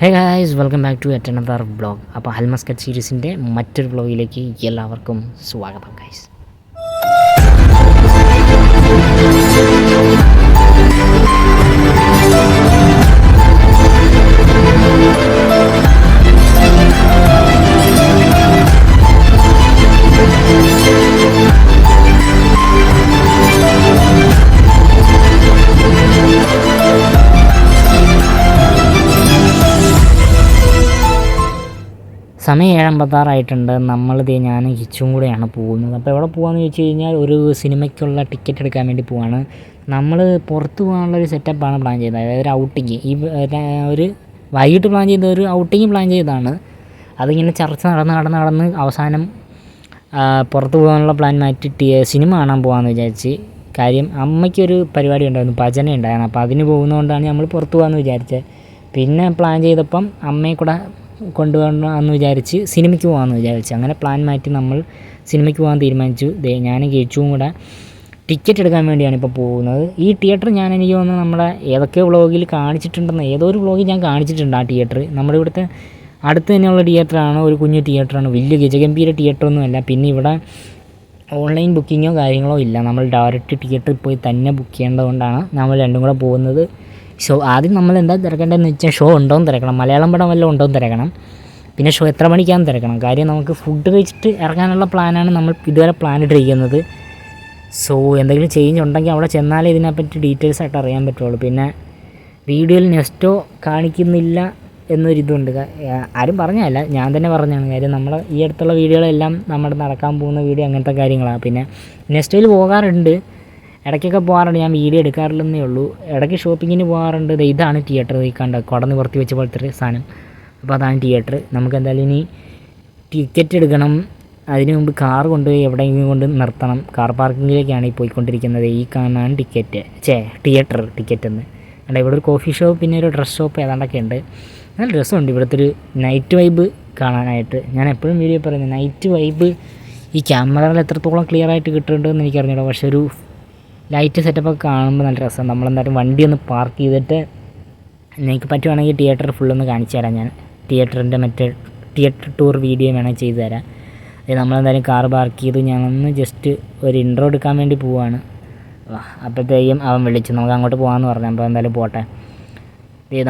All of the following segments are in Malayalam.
Hey guys, welcome back to at another vlog. അപ്പോൾ ഹൽമസ്കറ്റ് സീരീസിൻ്റെ മറ്റൊരു വ്ളോഗിലേക്ക് എല്ലാവർക്കും സ്വാഗതം ഗായ്സ്. സമയം 7:56 നമ്മളിത് ഞാനും കിച്ചും കൂടെയാണ് പോകുന്നത്. അപ്പോൾ എവിടെ പോകാമെന്ന് ചോദിച്ചു കഴിഞ്ഞാൽ ഒരു സിനിമയ്ക്കുള്ള ടിക്കറ്റ് എടുക്കാൻ വേണ്ടി പോവാണ്. നമ്മൾ പുറത്ത് പോകാനുള്ളൊരു സെറ്റപ്പാണ് പ്ലാൻ ചെയ്തത്. അതായത് ഒരു ഔട്ടിങ്, ഒരു വൈകിട്ട് പ്ലാൻ ചെയ്ത ഒരു ഔട്ടിങ് പ്ലാൻ ചെയ്തതാണ്. അതിങ്ങനെ ചർച്ച നടന്ന് അവസാനം പുറത്ത് പോകാനുള്ള പ്ലാൻ മാറ്റി സിനിമ കാണാൻ പോകാമെന്ന് വിചാരിച്ച്. കാര്യം അമ്മയ്ക്കൊരു പരിപാടി ഉണ്ടായിരുന്നു, ഭജന ഉണ്ടായിരുന്നു. അപ്പോൾ അതിന് പോകുന്നതുകൊണ്ടാണ് നമ്മൾ പുറത്ത് പോകാമെന്ന് വിചാരിച്ചത്. പിന്നെ പ്ലാൻ ചെയ്തപ്പം അമ്മയെ കൂടെ കൊണ്ടുപോകണമെന്ന് വിചാരിച്ച് സിനിമയ്ക്ക് പോകാമെന്ന് വിചാരിച്ചു. അങ്ങനെ പ്ലാൻ മാറ്റി നമ്മൾ സിനിമയ്ക്ക് പോകാൻ തീരുമാനിച്ചു. ഞാനും കേച്ചുവും കൂടെ ടിക്കറ്റ് എടുക്കാൻ വേണ്ടിയാണ് ഇപ്പോൾ പോകുന്നത്. ഈ തിയേറ്റർ എനിക്ക് തോന്നുന്നു നമ്മുടെ ഏതൊക്കെ വ്ളോഗിൽ കാണിച്ചിട്ടുണ്ടെന്ന്, ഏതോ ഒരു വ്ളോഗിൽ ഞാൻ കാണിച്ചിട്ടുണ്ട് ആ തിയേറ്റർ. നമ്മുടെ ഇവിടുത്തെ അടുത്ത് തന്നെയുള്ള തിയേറ്ററാണ്, ഒരു കുഞ്ഞു തിയേറ്ററാണ്, വലിയ ഗജഗംഭീര തിയേറ്ററൊന്നുമല്ല. പിന്നെ ഇവിടെ ഓൺലൈൻ ബുക്കിങ്ങോ കാര്യങ്ങളോ ഇല്ല, നമ്മൾ ഡയറക്റ്റ് തിയേറ്ററിൽ പോയി തന്നെ ബുക്ക് ചെയ്യേണ്ടതുകൊണ്ടാണ് നമ്മൾ രണ്ടും കൂടെ പോകുന്നത്. ആദ്യം നമ്മൾ എന്താ തിരക്കേണ്ടതെന്ന് വെച്ചാൽ ഷോ ഉണ്ടോയെന്ന് തിരക്കണം, മലയാളം പടം വല്ലതും ഉണ്ടോയെന്ന് തിരക്കണം. പിന്നെ ഷോ എത്ര മണിക്കാണെന്ന് തിരക്കണം. കാര്യം നമുക്ക് ഫുഡ് കഴിച്ചിട്ട് ഇറങ്ങാനുള്ള പ്ലാനാണ് നമ്മൾ ഇതുവരെ പ്ലാൻ ഇട്ടിരിക്കുന്നത്. എന്തെങ്കിലും ചേഞ്ച് ഉണ്ടെങ്കിൽ അവിടെ ചെന്നാലേ ഇതിനെപ്പറ്റി ഡീറ്റെയിൽസ് ആയിട്ട് അറിയാൻ പറ്റുള്ളൂ. പിന്നെ വീഡിയോയിൽ നെക്സ്റ്റോ കാണിക്കുന്നില്ല എന്നൊരിതുണ്ട്. ആരും പറഞ്ഞതല്ല, ഞാൻ തന്നെ പറഞ്ഞതാണ്. കാര്യം നമ്മൾ ഈ അടുത്തുള്ള വീഡിയോകളെല്ലാം നമ്മുടെ നടക്കാൻ പോകുന്ന വീഡിയോ അങ്ങനത്തെ കാര്യങ്ങളാണ്. പിന്നെ നെക്സ്റ്റോയിൽ പോകാറുണ്ട്, ഇടയ്ക്കൊക്കെ പോകാറുണ്ട്, ഞാൻ വീഡിയോ എടുക്കാറില്ലെന്നേ ഉള്ളൂ. ഇടയ്ക്ക് ഷോപ്പിങ്ങിന് പോകാറുണ്ട്. ഇതാണ് തിയേറ്റർ, ഈ കണ്ട കുടന്ന് പുറത്ത് വെച്ച പോലത്തെ ഒരു സാധനം. അപ്പോൾ അതാണ് തിയേറ്റർ. നമുക്ക് എന്തായാലും ഇനി ടിക്കറ്റ് എടുക്കണം. അതിന് മുമ്പ് കാർ കൊണ്ടുപോയി എവിടെയെങ്കിലും കൊണ്ട് നിർത്തണം. കാർ പാർക്കിങ്ങിലേക്കാണ് ഈ പോയിക്കൊണ്ടിരിക്കുന്നത്. ഈ കാണാൻ തിയേറ്റർ ടിക്കറ്റ് എന്ന് അല്ല. ഇവിടെ ഒരു കോഫി ഷോപ്പ്, പിന്നെ ഒരു ഡ്രസ് ഷോപ്പ് ഏതാണ്ടൊക്കെ ഉണ്ട്. നല്ല രസമുണ്ട് ഇവിടുത്തെ ഒരു നൈറ്റ് വൈബ് കാണാനായിട്ട്. ഞാൻ എപ്പോഴും വീഡിയോ പറയുന്നത്, നൈറ്റ് വൈബ് ഈ ക്യാമറയിൽ എത്രത്തോളം ക്ലിയർ ആയിട്ട് കിട്ടുന്നുണ്ടെന്ന് എനിക്കറിഞ്ഞില്ല. പക്ഷേ ഒരു ലൈറ്റ് സെറ്റപ്പൊക്കെ കാണുമ്പോൾ നല്ല രസം. നമ്മളെന്തായാലും വണ്ടി ഒന്ന് പാർക്ക് ചെയ്തിട്ട് എനിക്ക് പറ്റുവാണെങ്കിൽ തിയേറ്റർ ഫുള്ളൊന്ന് കാണിച്ചു തരാം. ഞാൻ തിയേറ്ററിൻ്റെ തിയേറ്റർ ടൂർ വീഡിയോ വേണമെങ്കിൽ ചെയ്തു തരാം. നമ്മളെന്തായാലും കാർ പാർക്ക് ചെയ്ത് ഞാനൊന്ന് ജസ്റ്റ് ഒരു ഇൻട്രോ എടുക്കാൻ വേണ്ടി പോവുകയാണ്. അപ്പോഴത്തേക്കും അവൻ വിളിച്ചു, നമുക്ക് അങ്ങോട്ട് പോകാമെന്ന് പറഞ്ഞു. അപ്പോൾ എന്തായാലും പോട്ടെ.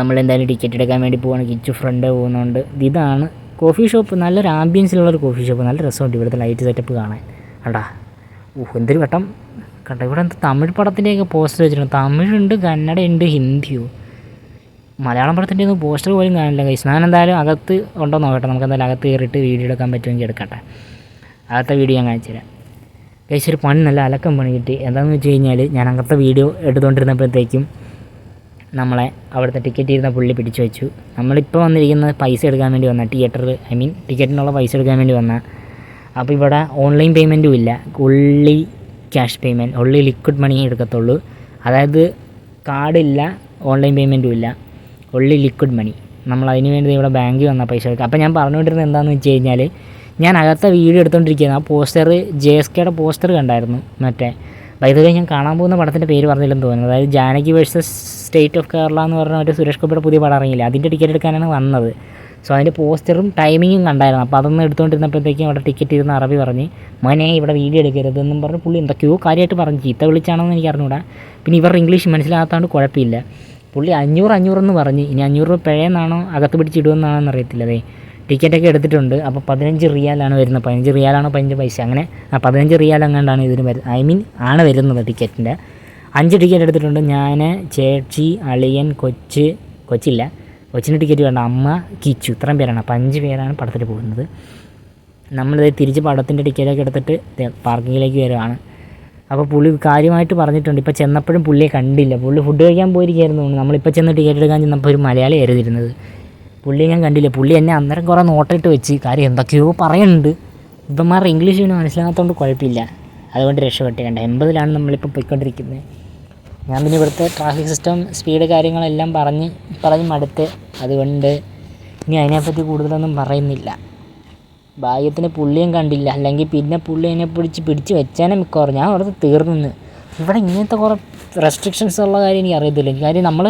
നമ്മളെന്തായാലും ടിക്കറ്റ് എടുക്കാൻ വേണ്ടി പോവാണ്. കിച്ചു ഫ്രണ്ട് പോകുന്നുണ്ട്. ഇതാണ് കോഫി ഷോപ്പ്, നല്ലൊരു ആംബിയൻസിലുള്ളൊരു കോഫി ഷോപ്പ്. നല്ല രസമുണ്ട് ഇവിടുത്തെ ലൈറ്റ് സെറ്റപ്പ് കാണാൻ. കണ്ടാ എന്തൊരു വട്ടം കണ്ടോ. ഇവിടെ തമിഴ് പടത്തിൻ്റെയൊക്കെ പോസ്റ്റർ വെച്ചിട്ടുണ്ട്. തമിഴുണ്ട്, കന്നഡയുണ്ട്, ഹിന്ദിയോ. മലയാളം പടത്തിൻ്റെ ഒന്നും പോസ്റ്റർ പോലും കാണില്ല ഗൈസ്. ഞാൻ എന്തായാലും അകത്ത് ഉണ്ടോ നോക്കട്ടെ. നമുക്ക് എന്തായാലും അകത്ത് കയറിയിട്ട് വീഡിയോ എടുക്കാൻ പറ്റുമെങ്കിൽ എടുക്കട്ടെ. അകത്തെ വീഡിയോ ഞാൻ കാണിച്ചു തരാം ഗൈസ്. ഒരു പണി, നല്ല അലക്കം പണി കിട്ടി. എന്താണെന്ന് വെച്ച് കഴിഞ്ഞാൽ, ഞാൻ അകത്തെ വീഡിയോ എടുത്തുകൊണ്ടിരുന്നപ്പോഴത്തേക്കും നമ്മളെ അവിടുത്തെ ടിക്കറ്റ് ഇരുന്ന പുള്ളി പിടിച്ചു വെച്ചു. നമ്മളിപ്പോൾ വന്നിരിക്കുന്നത് പൈസ എടുക്കാൻ വേണ്ടി വന്ന ടിക്കറ്റിനുള്ള പൈസ എടുക്കാൻ വേണ്ടി വന്ന. അപ്പോൾ ഇവിടെ ഓൺലൈൻ പേയ്മെൻറ്റും ഇല്ല, ഉള്ളി ക്യാഷ് പേയ്മെൻറ്റ്, ഉള്ളി ലിക്വിഡ് മണി എടുക്കത്തുള്ളൂ. അതായത് കാർഡില്ല, ഓൺലൈൻ പേയ്മെൻറ്റും ഇല്ല, ഉള്ളി ലിക്വിഡ് മണി. നമ്മൾ അതിന് വേണ്ടി ഇവിടെ ബാങ്കിൽ വന്നാൽ പൈസ എടുക്കുക. അപ്പോൾ ഞാൻ പറഞ്ഞുകൊണ്ടിരുന്നത് എന്താണെന്ന് വെച്ച് കഴിഞ്ഞാൽ, ഞാൻ അകത്തെ വീഡിയോ എടുത്തുകൊണ്ടിരിക്കുന്നത്, ആ പോസ്റ്റർ JSKയുടെ പോസ്റ്റർ കണ്ടായിരുന്നു. വൈദ്യുതി ഞാൻ കാണാൻ പോകുന്ന പടത്തിൻ്റെ പേര് പറഞ്ഞില്ലെന്ന് തോന്നുന്നു. അതായത് Janaki versus state of Kerala എന്ന് പറഞ്ഞ സുരേഷ് ഗോപിയുടെ പുതിയ പടം ഇറങ്ങിയില്ല, അതിൻ്റെ ടിക്കറ്റ് എടുക്കാനാണ് വന്നത്. അതിൻ്റെ പോസ്റ്ററും ടൈമിങ്ങും കണ്ടായിരുന്നു. അപ്പോൾ അതൊന്നും എടുത്തുകൊണ്ടിരുന്നപ്പോഴത്തേക്കും അവിടെ ടിക്കറ്റ് ഇരുന്ന് അറബി പറഞ്ഞ്, മോനെ ഇവിടെ വീഡിയോ എടുക്കരുതെന്നും പറഞ്ഞ് പുള്ളി എന്തൊക്കെയോ കാര്യമായിട്ട് പറഞ്ഞ് ചീത്ത വിളിച്ചാണെന്ന് എനിക്ക് അറിഞ്ഞൂടാ. പിന്നെ ഇവരുടെ ഇംഗ്ലീഷ് മനസ്സിലാകാത്തതുകൊണ്ട് കുഴപ്പമില്ല. പുള്ളി 500 എന്ന് പറഞ്ഞ്, ഇനി 500 രൂപ പിഴയെന്നാണോ അകത്ത് പിടിച്ചിടുമെന്നാണോ അറിയത്തില്ല. ടിക്കറ്റൊക്കെ എടുത്തിട്ടുണ്ട്. അപ്പോൾ 15 റിയാലാണ് വരുന്നത്. 15 റിയാലാണോ 15 പൈസ, അങ്ങനെ 15 റിയാൽ അങ്ങാണ്ടാണ് ഇതിന് വരുന്നത്. ആണ് വരുന്നത് ടിക്കറ്റിൻ്റെ. 5 ടിക്കറ്റ് എടുത്തിട്ടുണ്ട്. ഞാൻ, ചേച്ചി, അളിയൻ, കൊച്ചിന് ടിക്കറ്റ് വേണ്ട, അമ്മ, കിച്ചു, ഇത്രയും പേരാണ്. അപ്പോൾ 5 പേരാണ് പടത്തിൽ പോകുന്നത്. നമ്മളിത് തിരിച്ച് പടത്തിൻ്റെ ടിക്കറ്റൊക്കെ എടുത്തിട്ട് പാർക്കിങ്ങിലേക്ക് വരുവാണ്. അപ്പോൾ പുള്ളി കാര്യമായിട്ട് പറഞ്ഞിട്ടുണ്ട്. ഇപ്പോൾ ചെന്നപ്പോഴും പുള്ളിയെ കണ്ടില്ല. പുള്ളി ഫുഡ് കഴിക്കാൻ പോയിരിക്കുകയായിരുന്നു. നമ്മളിപ്പോൾ ചെന്ന് ടിക്കറ്റ് എടുക്കാൻ ചെന്നപ്പോൾ ഒരു മലയാളി ആയിരുന്നിരുന്നത്. പുള്ളിയെ ഞാൻ കണ്ടില്ല. പുള്ളി എന്നെ അന്നേരം കുറേ നോട്ടിട്ട് വെച്ച്. കാര്യം എന്തൊക്കെയോ പറയുന്നുണ്ട്. ഇവന്മാരുടെ ഇംഗ്ലീഷ് പിന്നെ മനസ്സിലാകാത്തതുകൊണ്ട് കുഴപ്പമില്ല, അതുകൊണ്ട് രക്ഷപ്പെട്ട്. 80-ലാണ് നമ്മളിപ്പോൾ പോയിക്കൊണ്ടിരിക്കുന്നത്. ഞാൻ പിന്നെ ഇവിടുത്തെ ട്രാഫിക് സിസ്റ്റം, സ്പീഡ് കാര്യങ്ങളെല്ലാം പറഞ്ഞ് മടുത്ത്. അതുകൊണ്ട് ഇനി അതിനെപ്പറ്റി കൂടുതലൊന്നും പറയുന്നില്ല. ഭാഗ്യത്തിന് പുള്ളിയും കണ്ടില്ല, അല്ലെങ്കിൽ പിന്നെ പുള്ളി എന്നെ പിടിച്ച് വെച്ചാനെ മിക്കവാറും ഞാൻ അവിടുത്തെ തീർന്നു. ഇവിടെ ഇങ്ങനത്തെ കുറേ റെസ്ട്രിക്ഷൻസ് ഉള്ള കാര്യം എനിക്ക് അറിയത്തില്ല. കാര്യം നമ്മൾ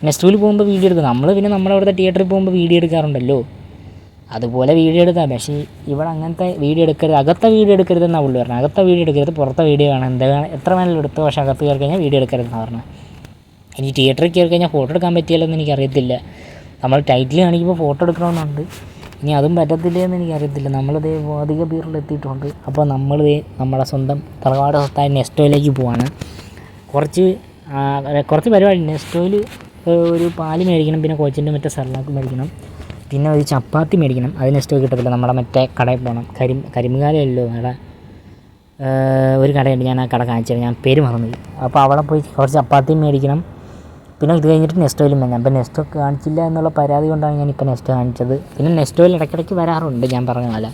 നെസ്റ്റോയിൽ പോകുമ്പോൾ വീഡിയോ എടുക്കും. നമ്മൾ പിന്നെ നമ്മുടെ അവിടുത്തെ തിയേറ്ററിൽ പോകുമ്പോൾ വീഡിയോ എടുക്കാറുണ്ടല്ലോ, അതുപോലെ വീഡിയോ എടുത്താൽ. പക്ഷേ ഇവിടെ അങ്ങനത്തെ വീഡിയോ എടുക്കരുത്, അകത്തെ വീഡിയോ എടുക്കരുതെന്നാണ് പുള്ളി പറഞ്ഞത്. അകത്തെ വീഡിയോ എടുക്കരുത്, പുറത്തെ വീഡിയോ കാണാം, എന്താ എത്ര വേണമെങ്കിലും എടുത്തു, പക്ഷേ അകത്ത് കയറി കഴിഞ്ഞാൽ വീഡിയോ എടുക്കരുതെന്നാണ് പറഞ്ഞത്. ഇനി തിയേറ്ററിൽ കയറി കഴിഞ്ഞാൽ ഫോട്ടോ എടുക്കാൻ പറ്റിയല്ലോ എന്ന് എനിക്കറിയത്തില്ല. നമ്മൾ ടൈറ്റിൽ കാണിക്കുമ്പോൾ ഫോട്ടോ എടുക്കണമെന്നുണ്ട്, ഇനി അതും പറ്റത്തില്ല എന്ന് എനിക്കറിയത്തില്ല. നമ്മളിതേ അധിക ബീറിലെത്തിയിട്ടുണ്ട്. അപ്പോൾ നമ്മളിതേ നമ്മുടെ സ്വന്തം തറവാട് സ്വത്തായ നെസ്റ്റോയിലേക്ക് പോവാണ്. കുറച്ച് പരിപാടി. നെസ്റ്റോയിൽ ഒരു പാല് മേടിക്കണം, പിന്നെ കോച്ചിൻ്റെ മറ്റേ സർലാക്ക് മേടിക്കണം, പിന്നെ ഒരു ചപ്പാത്തി മേടിക്കണം. അത് നെസ്റ്റോയിൽ കിട്ടത്തില്ല, നമ്മുടെ മറ്റേ കടയിൽ പോകണം. കരിമ്പുകാലയല്ലോ അവിടെ ഒരു കടയുണ്ട്, ഞാൻ ആ കട കാണിച്ചത്, ഞാൻ പേര് മറന്നുപോയി. അപ്പോൾ അവിടെ പോയി കുറച്ച് ചപ്പാത്തിയും മേടിക്കണം. പിന്നെ ഇത് കഴിഞ്ഞിട്ട് നെസ്റ്റോയിലും വേണം. അപ്പോൾ നെസ്റ്റോ കാണിച്ചില്ല എന്നുള്ള പരാതി കൊണ്ടാണ് ഞാനിപ്പോൾ നെസ്റ്റോ കാണിച്ചത്. പിന്നെ നെസ്റ്റോയിൽ ഇടയ്ക്കിടയ്ക്ക് വരാറുണ്ട്, ഞാൻ പറഞ്ഞ പോലെ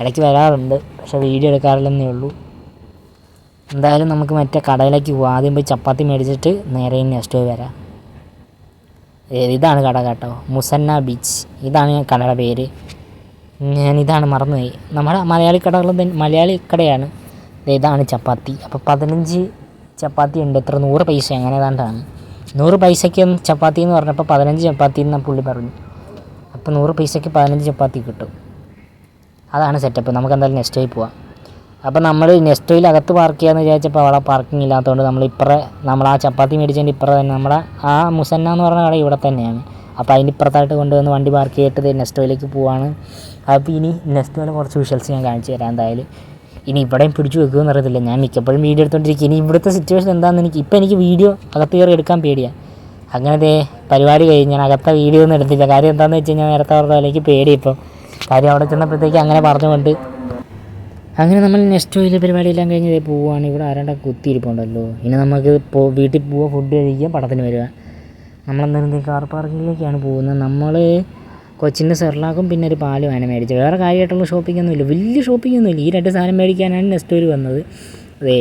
ഇടയ്ക്ക് വരാറുണ്ട്, പക്ഷേ വീഡിയോ എടുക്കാറില്ലെന്നേ ഉള്ളൂ. എന്തായാലും നമുക്ക് മറ്റേ കടയിലേക്ക് പോകാം. ആദ്യം പോയി ചപ്പാത്തി മേടിച്ചിട്ട് നേരെ നെസ്റ്റോയിൽ വരാം. ഇതാണ് കട കേട്ടോ, മുസന്ന ബീച്ച്, ഇതാണ് കടയുടെ പേര്. ഞാനിതാണ് മറന്നുപോയി. നമ്മുടെ മലയാളി കടയാണ്. ഇതാണ് ചപ്പാത്തി. അപ്പോൾ 15 ചപ്പാത്തി ഉണ്ട്. എത്ര 100 പൈസ അങ്ങനെ ഏതാണ്ടാണ്. 100 പൈസയ്ക്ക് ചപ്പാത്തി എന്ന് പറഞ്ഞപ്പോൾ 15 ചപ്പാത്തി എന്ന് പുള്ളി പറഞ്ഞു. അപ്പോൾ 100 പൈസയ്ക്ക് 15 ചപ്പാത്തി കിട്ടും. അതാണ് സെറ്റപ്പ്. നമുക്ക് എന്തായാലും നെസ്റ്റോയിൽ പോവാം. അപ്പോൾ നമ്മൾ നെസ്റ്റോയിൽ അകത്ത് പാർക്ക് ചെയ്യാമെന്ന് വിചാരിച്ചപ്പോൾ അവിടെ പാർക്കിംഗ് ഇല്ലാത്തതുകൊണ്ട് നമ്മൾ ആ ചപ്പാത്തി മേടിച്ചതിൻ്റെ ഇപ്പുറം തന്നെ നമ്മുടെ ആ മുസന്ന എന്ന് പറഞ്ഞ കട ഇവിടെ തന്നെയാണ്. അപ്പോൾ അതിൻ്റെ ഇപ്പുറത്തായിട്ട് കൊണ്ടുവന്ന് വണ്ടി പാർക്ക് ചെയ്തിട്ട് നെസ്റ്റോയിലേക്ക് പോവാണ്. അപ്പോൾ ഇനി നെസ്റ്റോയിലെ കുറച്ച് വിഷ്വൽസ് ഞാൻ കാണിച്ചു തരാം. എന്തായാലും ഇനി ഇവിടെയും പിടിച്ചു വെക്കുമെന്ന് അറിയത്തില്ല, ഞാൻ മിക്കപ്പോഴും വീഡിയോ എടുത്തുകൊണ്ടിരിക്കും. ഇനി ഇവിടുത്തെ സിറ്റുവേഷൻ എന്താണെന്ന് എനിക്ക് വീഡിയോ അകത്ത് കയറി എടുക്കാൻ പേടിയാണ്. അങ്ങനത്തെ പരിപാടി കഴിഞ്ഞ് ഞാൻ അകത്തെ വീഡിയോ ഒന്നും എടുത്തില്ല. കാര്യം എന്താണെന്ന് വെച്ച് കഴിഞ്ഞാൽ നേരത്തെ പറഞ്ഞ പോലെ എനിക്ക് പേടി. ഇപ്പോൾ കാര്യം അവിടെ ചെന്നപ്പോഴത്തേക്ക് അങ്ങനെ പറഞ്ഞുകൊണ്ട് അങ്ങനെ നമ്മൾ നെസ്റ്റോയിലെ പരിപാടിയെല്ലാം കഴിഞ്ഞ് പോവുകയാണ്. ഇവിടെ ആരാണ്ട കുത്തിയിരിപ്പുണ്ടല്ലോ. ഇനി നമുക്ക് വീട്ടിൽ പോവുക, ഫുഡ് കഴിക്കുക, പടത്തിന് വരിക. നമ്മളെന്തായാലും കാർ പാർക്കിങ്ങിലേക്കാണ് പോകുന്നത്. നമ്മൾ കൊച്ചിൻ്റെ സെർലാക്കും പിന്നെ ഒരു പാലും ആണ് മേടിച്ചത്. വേറെ കാര്യമായിട്ടുള്ള ഷോപ്പിംഗ് ഒന്നുമില്ല, വലിയ ഷോപ്പിംഗ് ഒന്നുമില്ല. ഈ 2 സാധനം മേടിക്കാനാണ് നെസ്റ്റോയിൽ വന്നത്.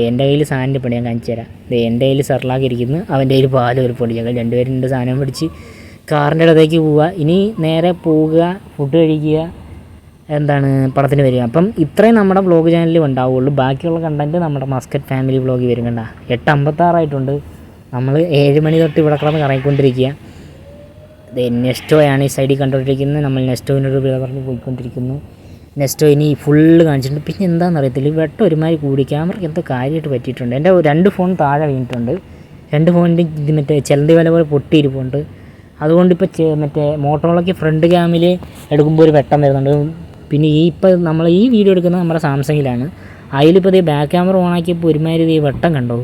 എൻ്റെ കയ്യിൽ സാധനത്തിൻ്റെ പൊടി ഞാൻ കാണിച്ചു തരാം. എൻ്റെ കയ്യിൽ സെർലാക്ക് ഇരിക്കുന്നു, അവൻ്റെ കയ്യിൽ പാലും ഒരു പൊടി. ഞങ്ങൾ രണ്ടുപേരും 2 സാധനം മേടിച്ച് കാറിൻ്റെ ഇടത്തേക്ക് പോവുക. ഇനി നേരെ പോവുക, ഫുഡ് കഴിക്കുക, പടത്തിന് വരിക. അപ്പം ഇത്രയും നമ്മുടെ വ്ളോഗ് ചാനലിൽ ഉണ്ടാവുള്ളൂ. ബാക്കിയുള്ള കണ്ടൻറ്റ് നമ്മുടെ മസ്കറ്റ് ഫാമിലി വ്ളോഗിൽ വരും. കണ്ട 8:56 ആയിട്ടുണ്ട്. നമ്മൾ 7 മണി തൊട്ട് ഇവിടെ കിടന്ന് കറങ്ങിക്കൊണ്ടിരിക്കുക. നെസ്റ്റോയാണ് ഈ സൈഡിൽ കണ്ടുകൊണ്ടിരിക്കുന്നത്. നമ്മൾ നെസ്റ്റോയിനൊരു വില പറഞ്ഞ് പോയിക്കൊണ്ടിരിക്കുന്നു. നെസ്റ്റോ ഇനി ഫുള്ള് കാണിച്ചിട്ടുണ്ട്. പിന്നെ എന്താണെന്ന് അറിയത്തില്ല, വെട്ടം ഒരുമാതിരി കൂടി, ക്യാമറയ്ക്ക് എന്തോ കാര്യമായിട്ട് പറ്റിയിട്ടുണ്ട്. എൻ്റെ 2 ഫോൺ താഴെ വീണിട്ടുണ്ട്. 2 ഫോണിൻ്റെ മറ്റേ ചിലന്തി വല പോലെ പൊട്ടിയിരിപ്പുണ്ട്. അതുകൊണ്ട് ഇപ്പോൾ മറ്റേ മോട്ടോറോളയ്ക്ക് ഫ്രണ്ട് ക്യാമിൽ എടുക്കുമ്പോൾ ഒരു വെട്ടം വരുന്നുണ്ട്. പിന്നെ നമ്മൾ ഈ വീഡിയോ എടുക്കുന്നത് നമ്മുടെ സാംസങ്ങിലാണ്. അതിലിപ്പോൾ ബാക്ക് ക്യാമറ ഓണാക്കിയപ്പോൾ ഒരുമാതിരി വെട്ടം കണ്ടോ.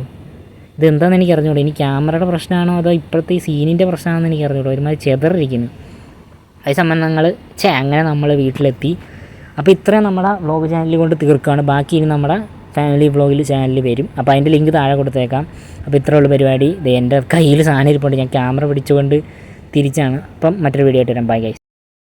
ഇതെന്താണെന്ന് എനിക്ക് അറിഞ്ഞൂടോ. ഇനി ക്യാമറയുടെ പ്രശ്നമാണോ അതോ ഇപ്പോഴത്തെ ഈ സീനിൻ്റെ പ്രശ്നമാണെന്ന് എനിക്ക് അറിഞ്ഞൂടോ. ഒരുമാതിരി ചെതറിരിക്കുന്നു. അതേ സമയം അങ്ങനെ നമ്മൾ വീട്ടിലെത്തി. അപ്പോൾ ഇത്രയും നമ്മുടെ വ്ളോഗ് ചാനലിൽ കൊണ്ട് തീർക്കുകയാണ്. ബാക്കി ഇനി നമ്മുടെ ഫാമിലി വ്ളോഗിൽ ചാനലിൽ വരും. അപ്പോൾ അതിൻ്റെ ലിങ്ക് താഴെ കൊടുത്തേക്കാം. അപ്പോൾ ഇത്രയുള്ള പരിപാടി. എൻ്റെ കയ്യിൽ സാധനം ഇരിപ്പുണ്ട്, ഞാൻ ക്യാമറ പിടിച്ചുകൊണ്ട് തിരിച്ചാണ്. അപ്പം മറ്റൊരു വീഡിയോ ആയിട്ട് വരാം. Bye guys.